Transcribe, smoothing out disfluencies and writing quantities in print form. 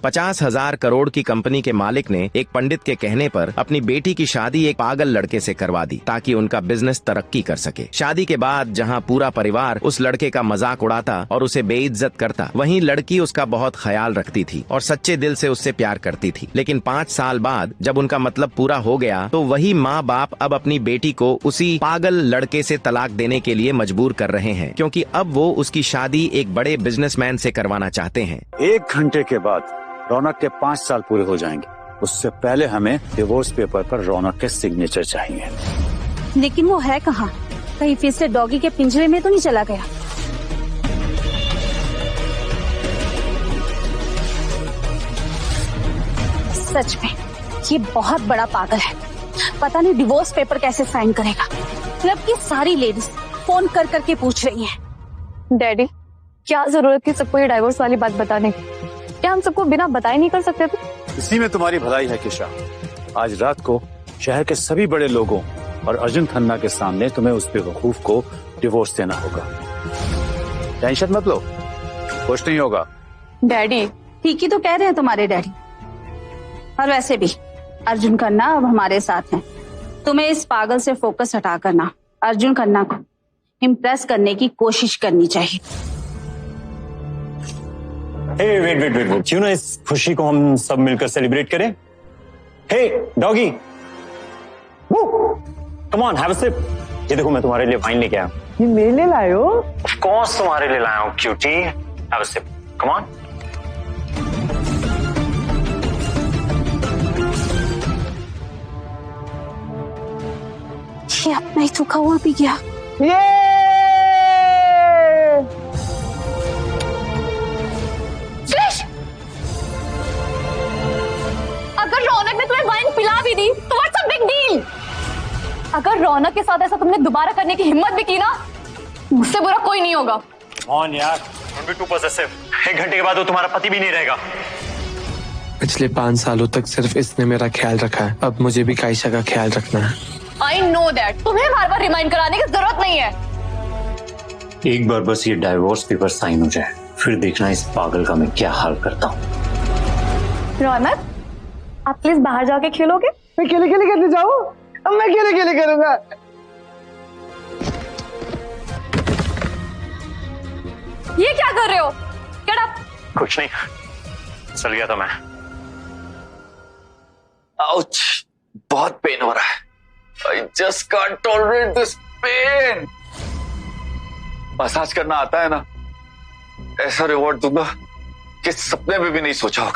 50,000 करोड़ की कंपनी के मालिक ने एक पंडित के कहने पर अपनी बेटी की शादी एक पागल लड़के से करवा दी ताकि उनका बिजनेस तरक्की कर सके। शादी के बाद जहां पूरा परिवार उस लड़के का मजाक उड़ाता और उसे बेइज्जत करता, वहीं लड़की उसका बहुत ख्याल रखती थी और सच्चे दिल से उससे प्यार करती थी। लेकिन 5 साल बाद जब उनका मतलब पूरा हो गया तो वही माँ बाप अब अपनी बेटी को उसी पागल लड़के से तलाक देने के लिए मजबूर कर रहे हैं, क्योंकि अब वो उसकी शादी एक बड़े बिजनेसमैन से करवाना चाहते हैं। 1 घंटे के बाद रौनक के 5 साल पूरे हो जाएंगे। उससे पहले हमें डिवोर्स पेपर पर रौनक के सिग्नेचर चाहिए। लेकिन वो है कहाँ? कहीं फिर से डॉगी के पिंजरे में तो नहीं चला गया? सच में ये बहुत बड़ा पागल है। पता नहीं डिवोर्स पेपर कैसे साइन करेगा। क्लब की सारी लेडीज फोन कर करके पूछ रही हैं। डैडी, क्या जरूरत थी सबको ये डाइवोर्स वाली बात बताने की? क्या हम सबको बिना बताए नहीं कर सकते थे? इसी में तुम्हारी भलाई है किशा। आज रात को शहर के सभी बड़े लोगों और अर्जुन खन्ना के सामने तुम्हें उस बेवकूफ को डिवोर्स देना होगा। टेंशन मत लो, कुछ नहीं होगा। डैडी ठीक ही तो कह रहे हैं तुम्हारे डैडी। और वैसे भी अर्जुन खन्ना अब हमारे साथ हैं। तुम्हें इस पागल से फोकस हटा करना अर्जुन खन्ना को इम्प्रेस करने की कोशिश करनी चाहिए। वेट, क्यों ना इस खुशी को हम सब मिलकर सेलिब्रेट करें? Hey doggy, come on, have a sip. ये देखो मैं तुम्हारे लिए वाइन लेके आया। ये मेरे लिए लाए हो? ऑफ कोर्स तुम्हारे लिए लाया हूँ cutie. Have a sip, come on. ये अपना ही सूखा हुआ पी गया। अगर रौनक ने तुम्हें वाइन पिला भी दी तो व्हाट्स अ बिग डील? अगर रौनक के साथ ऐसा तुमने दोबारा करने की हिम्मत भी की ना, मुझसे बुरा कोई नहीं होगा। ऑन यार, डोंट बी टू पॉसेसिव। 1 घंटे के बाद वो तुम्हारा पति भी नहीं रहेगा। पिछले 5 सालों तक सिर्फ इसने मेरा ख्याल रखा है, अब मुझे भी कायशा का ख्याल रखना है। I know that. तुम्हें बार बार रिमाइंड कराने की जरूरत नहीं है। एक बार बस ये डाइवोर्स पेपर साइन हो जाए, फिर देखना इस पागल का मैं क्या हाल करता हूँ। रौनक, आप प्लीज बाहर जाके खेलोगे? मैं खेले करने जाऊँ? अब मैं खेले करूंगा। ये क्या कर रहे हो? Get up. कुछ नहीं, चल गया था मैं। आउच, बहुत पेन हो रहा है। I just can't tolerate this pain. Massage करना आता है ना, ऐसा रिवॉर्ड दूंगा कि सपने में भी नहीं सोचा होगा।